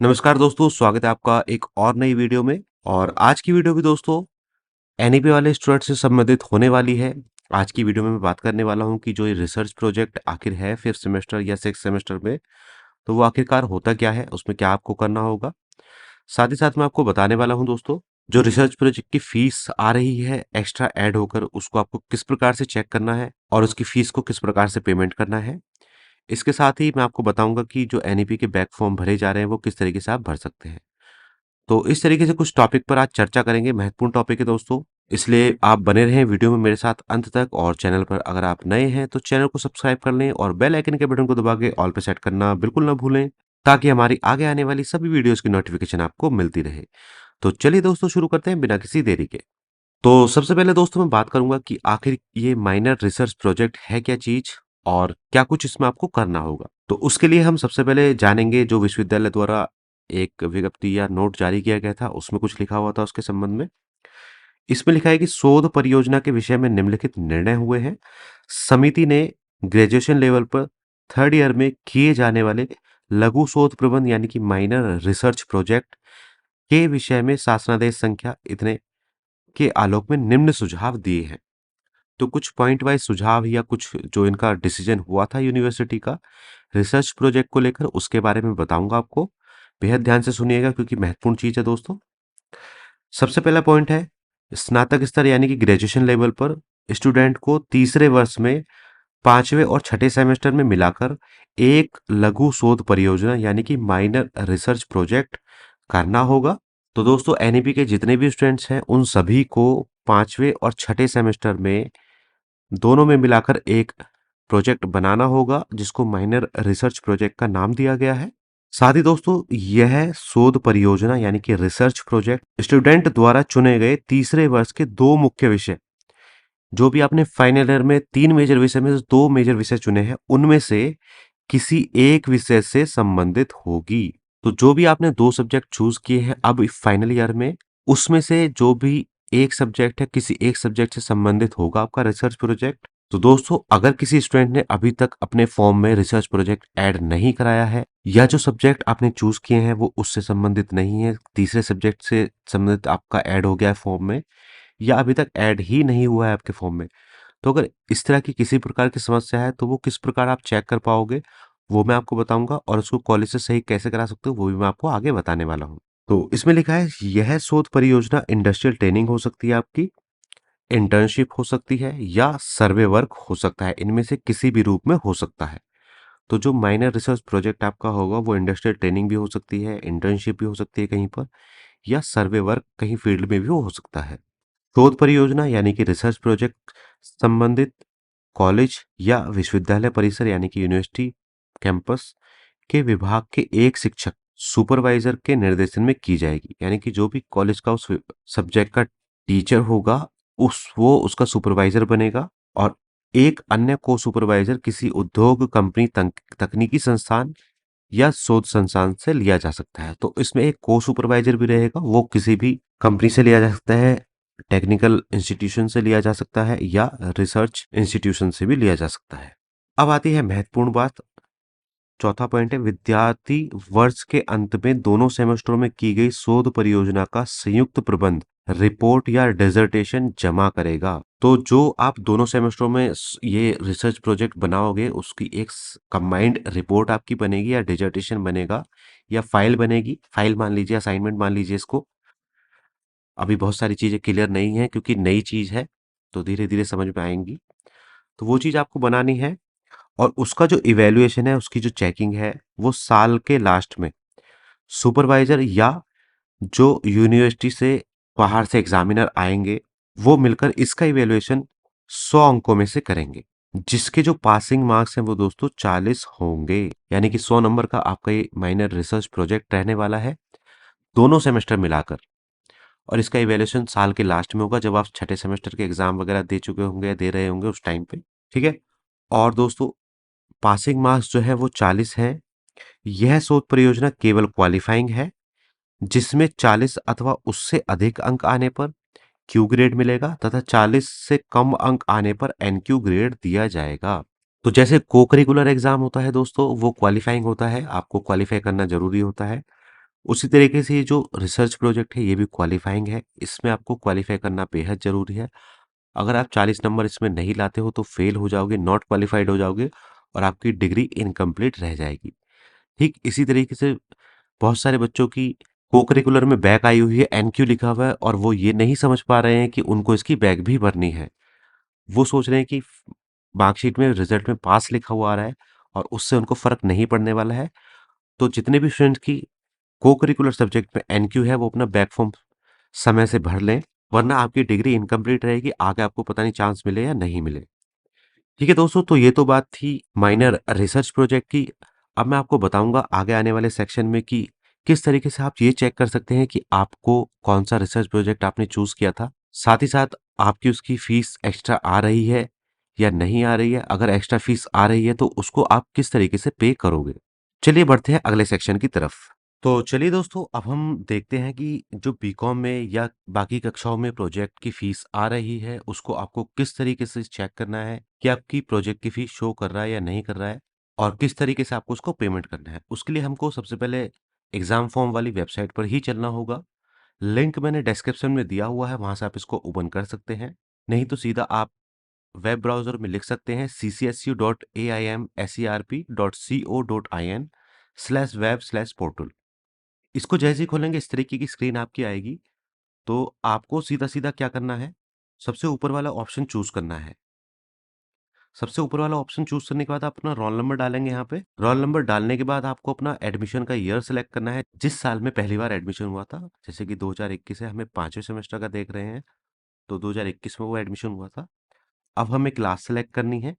नमस्कार दोस्तों, स्वागत है आपका एक और नई वीडियो में। और आज की वीडियो भी दोस्तों एनईपी वाले स्टूडेंट से संबंधित होने वाली है। आज की वीडियो में मैं बात करने वाला हूं कि जो ये रिसर्च प्रोजेक्ट आखिर है 5th सेमेस्टर या 6th सेमेस्टर में, तो वो आखिरकार होता क्या है, उसमें क्या आपको करना होगा। साथ ही साथ मैं आपको बताने वाला हूं दोस्तों, जो रिसर्च प्रोजेक्ट की फीस आ रही है एक्स्ट्रा ऐड होकर, उसको आपको किस प्रकार से चेक करना है और उसकी फीस को किस प्रकार से पेमेंट करना है। इसके साथ ही मैं आपको बताऊंगा कि जो एनईपी के बैक फॉर्म भरे जा रहे हैं वो किस तरीके से आप भर सकते हैं। तो इस तरीके से कुछ टॉपिक पर आज चर्चा करेंगे, महत्वपूर्ण टॉपिक है दोस्तों, इसलिए आप बने रहें वीडियो में मेरे साथ अंत तक। और चैनल पर अगर आप नए हैं तो चैनल को सब्सक्राइब कर लें और बेल आइकन के बटन को दबा के ऑल पे सेट करना बिल्कुल ना भूलें, ताकि हमारी आगे आने वाली सभी वीडियोस की नोटिफिकेशन आपको मिलती रहे। तो चलिए दोस्तों, शुरू करते हैं बिना किसी देरी के। तो सबसे पहले दोस्तों मैं बात करूंगा कि आखिर ये माइनर रिसर्च प्रोजेक्ट है क्या चीज और क्या कुछ इसमें आपको करना होगा। तो उसके लिए हम सबसे पहले जानेंगे जो विश्वविद्यालय द्वारा एक विज्ञप्ति या नोट जारी किया गया था, उसमें कुछ लिखा हुआ था उसके संबंध में। इसमें लिखा है कि शोध परियोजना के विषय में निम्नलिखित निर्णय हुए हैं। समिति ने ग्रेजुएशन लेवल पर 3rd ईयर में किए जाने वाले लघु शोध प्रबंध यानी कि माइनर रिसर्च प्रोजेक्ट के विषय में शासनादेश संख्या इतने के आलोक में निम्न सुझाव दिए हैं। तो कुछ पॉइंट वाइज सुझाव या कुछ जो इनका डिसीजन हुआ था यूनिवर्सिटी का रिसर्च प्रोजेक्ट को लेकर, उसके बारे में बताऊंगा आपको। बेहद ध्यान से सुनिएगा क्योंकि महत्वपूर्ण चीज है दोस्तों। सबसे पहला पॉइंट है, स्नातक स्तर यानी कि ग्रेजुएशन लेवल पर स्टूडेंट को तीसरे वर्ष में 5वें और छठे सेमेस्टर में मिलाकर एक लघु शोध परियोजना यानी कि माइनर रिसर्च प्रोजेक्ट करना होगा। तो दोस्तों एनईपी के जितने भी स्टूडेंट्स हैं उन सभी को 5वें और छठे सेमेस्टर में दोनों में मिलाकर एक प्रोजेक्ट बनाना होगा, जिसको माइनर रिसर्च प्रोजेक्ट का नाम दिया गया है। साथ ही दोस्तों यह शोध परियोजना यानी कि रिसर्च प्रोजेक्ट स्टूडेंट द्वारा चुने गए तीसरे वर्ष के दो मुख्य विषय, जो भी आपने फाइनल ईयर में 3 मेजर विषय में से 2 मेजर विषय चुने हैं, उनमें से किसी एक विषय से संबंधित होगी। तो जो भी आपने 2 सब्जेक्ट चूज किए हैं अब फाइनल ईयर में, उसमें से जो भी एक सब्जेक्ट है किसी एक सब्जेक्ट से संबंधित होगा आपका रिसर्च प्रोजेक्ट। तो दोस्तों अगर किसी स्टूडेंट ने अभी तक अपने फॉर्म में रिसर्च प्रोजेक्ट ऐड नहीं कराया है, या जो सब्जेक्ट आपने चूज किए हैं वो उससे संबंधित नहीं है, तीसरे सब्जेक्ट से संबंधित आपका ऐड हो गया है फॉर्म में, या अभी तक ऐड ही नहीं हुआ है आपके फॉर्म में, तो अगर इस तरह की किसी प्रकार की समस्या है तो वो किस प्रकार आप चेक कर पाओगे वो मैं आपको बताऊंगा, और उसको कॉलेज से सही कैसे करा सकते हो वो भी मैं आपको आगे बताने वाला हूँ। तो इसमें लिखा है यह शोध परियोजना इंडस्ट्रियल ट्रेनिंग हो सकती है आपकी, इंटर्नशिप हो सकती है या सर्वे वर्क हो सकता है, इनमें से किसी भी रूप में हो सकता है। तो जो माइनर रिसर्च प्रोजेक्ट आपका होगा वो इंडस्ट्रियल ट्रेनिंग भी हो सकती है, इंटर्नशिप भी हो सकती है कहीं पर, या सर्वे वर्क कहीं फील्ड में भी हो सकता है। शोध परियोजना यानी कि रिसर्च प्रोजेक्ट संबंधित कॉलेज या विश्वविद्यालय परिसर यानी कि यूनिवर्सिटी कैंपस के विभाग के एक शिक्षक सुपरवाइजर के निर्देशन में की जाएगी, यानी कि जो भी कॉलेज का उस सब्जेक्ट का टीचर होगा वो उसका सुपरवाइजर बनेगा, और एक अन्य को सुपरवाइजर किसी उद्योग कंपनी तकनीकी संस्थान या शोध संस्थान से लिया जा सकता है। तो इसमें एक को सुपरवाइजर भी रहेगा, वो किसी भी कंपनी से लिया जा सकता है, टेक्निकल इंस्टीट्यूशन से लिया जा सकता है, या रिसर्च इंस्टीट्यूशन से भी लिया जा सकता है। अब आती है महत्वपूर्ण बात, चौथा पॉइंट है, विद्यार्थी वर्ष के अंत में दोनों सेमेस्टरों में की गई शोध परियोजना का संयुक्त प्रबंध रिपोर्ट या डिसर्टेशन जमा करेगा। तो जो आप दोनों सेमेस्टरों में ये रिसर्च प्रोजेक्ट बनाओगे उसकी एक कंबाइंड रिपोर्ट आपकी बनेगी, या डिसर्टेशन बनेगा, या फाइल बनेगी। फाइल मान लीजिए, असाइनमेंट मान लीजिए इसको। अभी बहुत सारी चीजें क्लियर नहीं है क्योंकि नई चीज है, तो धीरे धीरे समझ में आएंगी। तो वो चीज आपको बनानी है, और उसका जो इवैल्यूएशन है, उसकी जो चेकिंग है, वो साल के लास्ट में सुपरवाइजर या जो यूनिवर्सिटी से बाहर से एग्जामिनर आएंगे वो मिलकर इसका इवैल्यूएशन 100 अंकों में से करेंगे। जिसके जो पासिंग मार्क्स हैं वो दोस्तों 40 होंगे, यानी कि 100 नंबर का आपका ये माइनर रिसर्च प्रोजेक्ट रहने वाला है दोनों सेमेस्टर मिलाकर। और इसका इवैल्यूएशन साल के लास्ट में होगा, जब आप छठे सेमेस्टर के एग्जाम वगैरह दे चुके होंगे या दे रहे होंगे उस टाइम पे। ठीक है। और दोस्तों पासिंग मार्क्स जो है वो 40 है। यह शोध परियोजना केवल क्वालिफाइंग है, जिसमें 40 अथवा उससे अधिक अंक आने पर क्यू ग्रेड मिलेगा, तथा 40 से कम अंक आने पर एनक्यू ग्रेड दिया जाएगा। तो जैसे को करिकुलर एग्जाम होता है दोस्तों, वो क्वालिफाइंग होता है, आपको क्वालिफाई करना जरूरी होता है। उसी तरीके से ये जो रिसर्च प्रोजेक्ट है ये भी क्वालिफाइंग है, इसमें आपको क्वालिफाई करना बेहद ज़रूरी है। अगर आप 40 नंबर इसमें नहीं लाते हो तो फेल हो जाओगे, नॉट क्वालिफाइड हो जाओगे और आपकी डिग्री इनकम्प्लीट रह जाएगी। ठीक इसी तरीके से बहुत सारे बच्चों की को-करिकुलर में बैक आई हुई है, एनक्यू लिखा हुआ है और वो ये नहीं समझ पा रहे हैं कि उनको इसकी बैक भी भरनी है। वो सोच रहे हैं कि मार्कशीट में रिजल्ट में पास लिखा हुआ आ रहा है और उससे उनको फ़र्क नहीं पड़ने वाला है। तो जितने भी स्टूडेंट्स की को-करिकुलर सब्जेक्ट में एनक्यू है वो अपना बैक फॉर्म समय से भर लें, वरना आपकी डिग्री इनकम्प्लीट रहेगी, आगे आपको पता नहीं चांस मिले या नहीं मिले। ठीक है दोस्तों, तो ये तो बात थी माइनर रिसर्च प्रोजेक्ट की। अब मैं आपको बताऊंगा आगे आने वाले सेक्शन में कि किस तरीके से आप ये चेक कर सकते हैं कि आपको कौन सा रिसर्च प्रोजेक्ट आपने चूज किया था। साथ ही साथ आपकी उसकी फीस एक्स्ट्रा आ रही है या नहीं आ रही है। अगर एक्स्ट्रा फीस आ रही है तो उसको आप किस तरीके से पे करोगे। चलिए बढ़ते हैं अगले सेक्शन की तरफ। तो चलिए दोस्तों, अब हम देखते हैं कि जो बीकॉम में या बाकी कक्षाओं में प्रोजेक्ट की फीस आ रही है, उसको आपको किस तरीके से चेक करना है कि आपकी प्रोजेक्ट की फीस शो कर रहा है या नहीं कर रहा है और किस तरीके से आपको उसको पेमेंट करना है। उसके लिए हमको सबसे पहले एग्जाम फॉर्म वाली वेबसाइट पर ही चलना होगा। लिंक मैंने डिस्क्रिप्शन में दिया हुआ है, वहां से आप इसको ओपन कर सकते हैं। नहीं तो सीधा आप वेब ब्राउजर में लिख सकते हैं ccsu.aimserp.co.in/web/portal। इसको जैसे ही खोलेंगे इस तरीके की स्क्रीन आपकी आएगी। तो आपको सीधा-सीधा क्या करना है, सबसे ऊपर वाला ऑप्शन चूज़ करना है। सबसे ऊपर वाला ऑप्शन चूज़ करने के बाद आप अपना रोल नंबर डालेंगे यहाँ पे। रोल नंबर डालने के बाद आपको अपना एडमिशन का ईयर सेलेक्ट करना है, जिस साल में पहली बार एडमिशन हुआ था। जैसे कि 2021 है, हमें 5वें सेमेस्टर का देख रहे हैं, तो 2021 में वो एडमिशन हुआ था। अब हमें क्लास सेलेक्ट करनी है,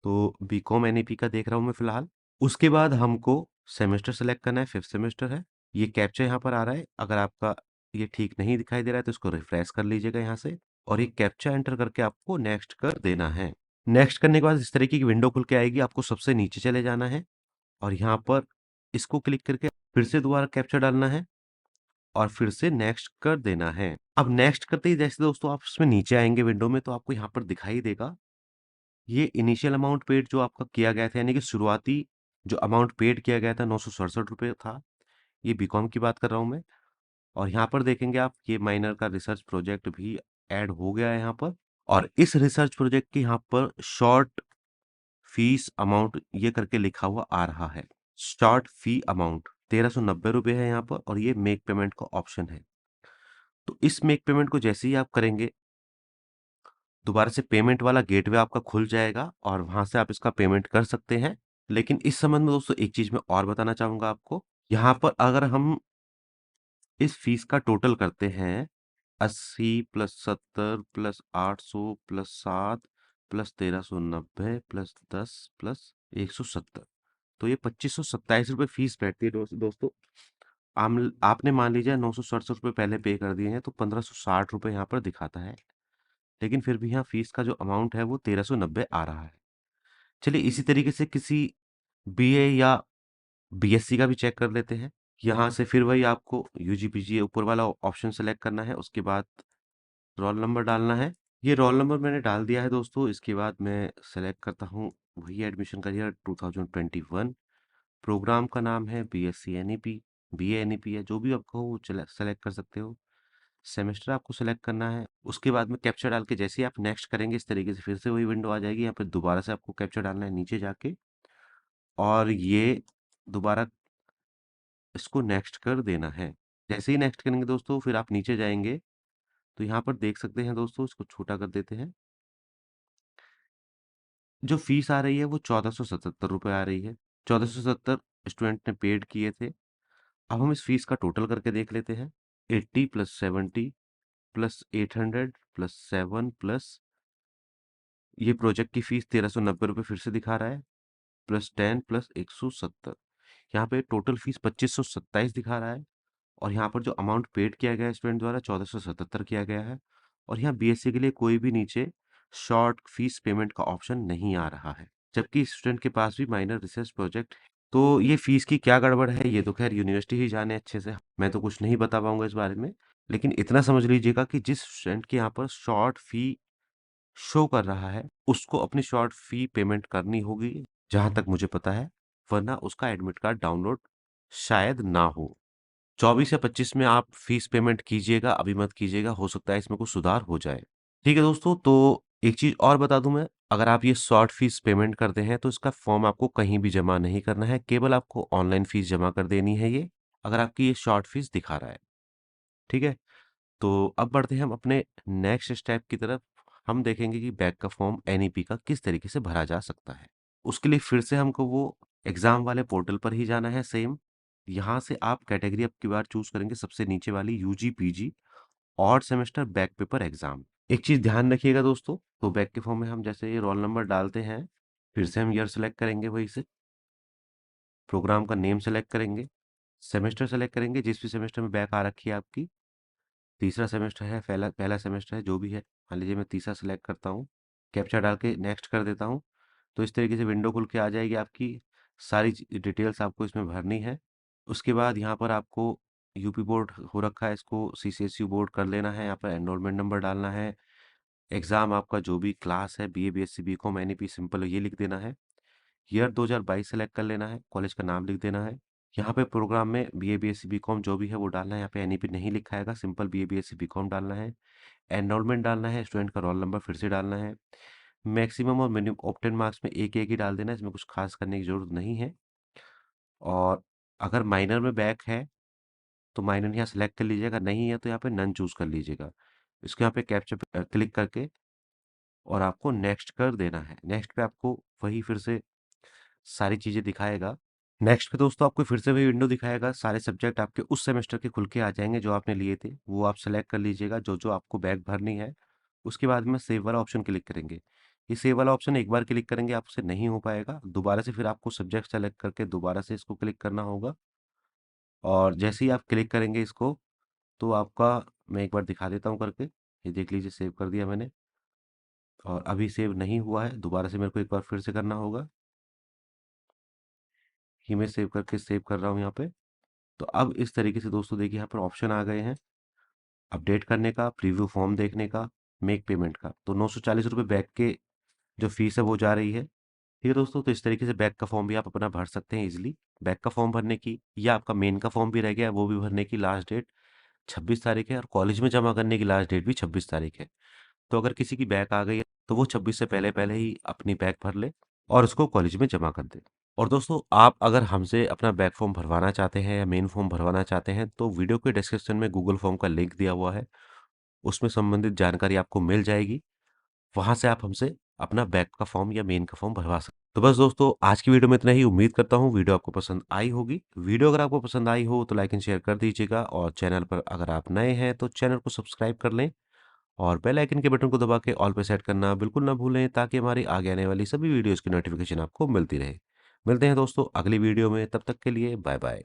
तो बीकॉम एनईपी का देख रहा हूँ मैं फ़िलहाल। उसके बाद हमको सेमेस्टर सेलेक्ट करना है, 5th सेमेस्टर है। ये कैप्चा यहाँ पर आ रहा है, अगर आपका ये ठीक नहीं दिखाई दे रहा है तो इसको रिफ्रेश कर लीजिएगा यहाँ से और ये कैप्चा एंटर करके आपको नेक्स्ट कर देना है। नेक्स्ट करने के बाद इस तरीके की विंडो खुल के आएगी, आपको सबसे नीचे चले जाना है और यहाँ पर इसको क्लिक करके फिर से दोबारा कैप्चा डालना है और फिर से नेक्स्ट कर देना है। अब नेक्स्ट करते ही जैसे दोस्तों आप इसमें नीचे आएंगे विंडो में तो आपको यहाँ पर दिखाई देगा ये इनिशियल अमाउंट पेड जो आपका किया गया था, यानी कि शुरुआती जो अमाउंट पेड किया गया था 967 रुपये था। ये बीकॉम की बात कर रहा हूँ मैं। और यहाँ पर देखेंगे आप ये माइनर का रिसर्च प्रोजेक्ट भी ऐड हो गया है यहाँ पर। और इस रिसर्च प्रोजेक्ट के यहाँ पर शॉर्ट फीस अमाउंट ये करके लिखा हुआ आ रहा है। शॉर्ट फी अमाउंट 1390 रुपये है यहाँ पर और ये मेक पेमेंट का ऑप्शन है। तो इस मेक पेमेंट को जैसे ही आप करेंगे दोबारा से पेमेंट वाला गेटवे आपका खुल जाएगा और वहां से आप इसका पेमेंट कर सकते हैं। लेकिन इस संबंध में दोस्तों एक चीज मैं और बताना चाहूंगा आपको। यहाँ पर अगर हम इस फीस का टोटल करते हैं 80 + 70 + 800 + 7 + 1390 + 10 + 170, तो ये 2527 रुपये फीस बैठती है दोस्तों। आपने मान लीजिए 967 रुपये पहले पे कर दिए हैं तो 1560 रुपये यहाँ पर दिखाता है। लेकिन फिर भी यहाँ फीस का जो अमाउंट है वो 1390 आ रहा है। चलिए इसी तरीके से किसी बीए या बीएससी का भी चेक कर लेते हैं। यहाँ से फिर वही आपको यूजी पीजी ऊपर वाला ऑप्शन सेलेक्ट करना है, उसके बाद रोल नंबर डालना है। ये रोल नंबर मैंने डाल दिया है दोस्तों। इसके बाद मैं सेलेक्ट करता हूँ वही एडमिशन का ईयर 2021। प्रोग्राम का नाम है बीएससी एनईपी, बीए एनईपी है, जो भी आपको वो सेलेक्ट कर सकते हो। सेमेस्टर आपको सेलेक्ट करना है। उसके बाद में कैप्चा डाल के जैसे ही आप नेक्स्ट करेंगे इस तरीके से फिर से वही विंडो आ जाएगी। यहाँ पे दोबारा से आपको कैप्चा डालना है नीचे जाके और ये दोबारा इसको नेक्स्ट कर देना है। जैसे ही नेक्स्ट करेंगे दोस्तों फिर आप नीचे जाएंगे तो यहाँ पर देख सकते हैं दोस्तों, इसको छोटा कर देते हैं। जो फीस आ रही है वो 1477 रुपये आ रही है। 1470 स्टूडेंट ने पेड किए थे। अब हम इस फीस का टोटल करके देख लेते हैं। 80 + 70 + 800 + 7 ये प्रोजेक्ट की फीस 1390 रुपये फिर से दिखा रहा है, +10 + 170। यहाँ पे टोटल फीस 2527 दिखा रहा है और यहाँ पर जो अमाउंट पेड किया गया है स्टूडेंट द्वारा 1477 किया गया है। और यहाँ बीएससी के लिए कोई भी नीचे शॉर्ट फीस पेमेंट का ऑप्शन नहीं आ रहा है, जबकि स्टूडेंट के पास भी माइनर रिसर्च प्रोजेक्ट है। तो ये फीस की क्या गड़बड़ है ये तो खैर यूनिवर्सिटी ही जाने अच्छे से, मैं तो कुछ नहीं बता पाऊंगा इस बारे में। लेकिन इतना समझ लीजिएगा कि जिस स्टूडेंट के यहाँ पर शॉर्ट फी शो कर रहा है उसको अपनी शॉर्ट फी पेमेंट करनी होगी, जहां तक मुझे पता है, वरना उसका एडमिट कार्ड डाउनलोड शायद ना हो। 24 या 25 में आप फीस पेमेंट कीजिएगा, अभी मत कीजिएगा, हो सकता है इसमें कुछ सुधार हो जाए। ठीक है दोस्तों, तो एक चीज़ और बता दूँ मैं, अगर आप ये शॉर्ट फीस पेमेंट करते हैं तो इसका फॉर्म आपको कहीं भी जमा नहीं करना है, केवल आपको ऑनलाइन फीस जमा कर देनी है ये, अगर आपकी ये शॉर्ट फीस दिखा रहा है। ठीक है? तो अब बढ़ते हैं हम अपने नेक्स्ट स्टेप की तरफ। हम देखेंगे कि बैक का फॉर्म एनईपी का किस तरीके से भरा जा सकता है। उसके लिए फिर से हमको वो एग्ज़ाम वाले पोर्टल पर ही जाना है सेम। यहाँ से आप कैटेगरी अब की बार चूज़ करेंगे सबसे नीचे वाली UG PG odd semester back paper exam. एक चीज़ ध्यान रखिएगा दोस्तों, तो बैक के फॉर्म में हम जैसे ये रोल नंबर डालते हैं, फिर से हम ईयर सेलेक्ट करेंगे वहीं से, प्रोग्राम का नेम सेलेक्ट करेंगे, सेमेस्टर सेलेक्ट करेंगे जिस भी सेमेस्टर में बैक आ रखी है आपकी, तीसरा सेमेस्टर है, पहला पहला सेमेस्टर है, जो भी है। मान लीजिए मैं तीसरा सेलेक्ट करता हूँ, कैप्चा डाल के नेक्स्ट कर देता हूँ, तो इस तरीके से विंडो खुल के आ जाएगी आपकी। सारी डिटेल्स आपको इसमें भरनी है। उसके बाद यहाँ पर आपको यूपी बोर्ड हो रखा है, इसको सीसीएसयू बोर्ड कर लेना है। यहाँ पर एनरोलमेंट नंबर डालना है, एग्ज़ाम आपका जो भी क्लास है, BA BSc BCom NEP simple ये लिख देना है। ईयर 2022 सेलेक्ट कर लेना है, कॉलेज का नाम लिख देना है। यहाँ पे प्रोग्राम में बीए बीएससी बीकॉम जो भी है वो डालना है, यहाँ पे एनईपी नहीं लिखा हैगा, सिंपल बीए बीएससी बीकॉम डालना है। एनरोलमेंट डालना है, स्टूडेंट का रोल नंबर फिर से डालना है। मैक्सिमम और मिनिमम ऑप्टेन मार्क्स में एक एक ही डाल देना है, इसमें कुछ खास करने की ज़रूरत नहीं है। और अगर माइनर में बैक है तो माइनर यहाँ सेलेक्ट कर लीजिएगा, नहीं है तो यहाँ पे नन चूज़ कर लीजिएगा। इसको यहाँ पे कैप्चर पे क्लिक करके और आपको नेक्स्ट कर देना है। नेक्स्ट पे आपको वही फिर से सारी चीज़ें दिखाएगा। नेक्स्ट पे दोस्तों आपको फिर से वही विंडो दिखाएगा, सारे सब्जेक्ट आपके उस सेमेस्टर के खुल के आ जाएंगे जो आपने लिए थे, वो आप सेलेक्ट कर लीजिएगा जो जो आपको बैक भरनी है। उसके बाद में सेव वाला ऑप्शन क्लिक करेंगे। ये सेव वाला ऑप्शन एक बार क्लिक करेंगे आपसे नहीं हो पाएगा, दोबारा से फिर आपको सब्जेक्ट सेलेक्ट करके दोबारा से इसको क्लिक करना होगा। और जैसे ही आप क्लिक करेंगे इसको, तो आपका, मैं एक बार दिखा देता हूँ करके, ये देख लीजिए सेव कर दिया मैंने। और अभी सेव नहीं हुआ है, दोबारा से मेरे को एक बार फिर से करना होगा। ये मैं सेव करके सेव कर रहा हूँ यहाँ पे। तो अब इस तरीके से दोस्तों देखिए यहाँ पर ऑप्शन आ गए हैं, अपडेट करने का, प्रीव्यू फॉर्म देखने का, मेक पेमेंट का। तो 940 रुपये बैक के जो फीस है वो जा रही है। ठीक है दोस्तों, तो इस तरीके से बैक का फॉर्म भी आप अपना भर सकते हैं इजीली। बैक का फॉर्म भरने की या आपका मेन का फॉर्म भी रह गया, वो भी भरने की लास्ट डेट 26 तारीख है, और कॉलेज में जमा करने की लास्ट डेट भी 26 तारीख है। तो अगर किसी की बैक आ गई है तो वो 26 से पहले पहले ही अपनी बैक भर ले और उसको कॉलेज में जमा कर दे। और दोस्तों, आप अगर हमसे अपना बैक फॉर्म भरवाना चाहते हैं या मेन फॉर्म भरवाना चाहते हैं तो वीडियो के डिस्क्रिप्शन में गूगल फॉर्म का लिंक दिया हुआ है, उसमें संबंधित जानकारी आपको मिल जाएगी। वहां से आप हमसे अपना बैक का फॉर्म या मेन का फॉर्म भरवा सकते हैं। तो बस दोस्तों, आज की वीडियो में इतना ही। उम्मीद करता हूँ वीडियो आपको पसंद आई होगी। वीडियो अगर आपको पसंद आई हो तो लाइक एंड शेयर कर दीजिएगा, और चैनल पर अगर आप नए हैं तो चैनल को सब्सक्राइब कर लें, और बेल आइकन के बटन को दबा के ऑल पे सेट करना बिल्कुल ना भूलें, ताकि हमारी आगे आने वाली सभी वीडियोस की नोटिफिकेशन आपको मिलती रहे। मिलते हैं दोस्तों अगली वीडियो में, तब तक के लिए बाय बाय।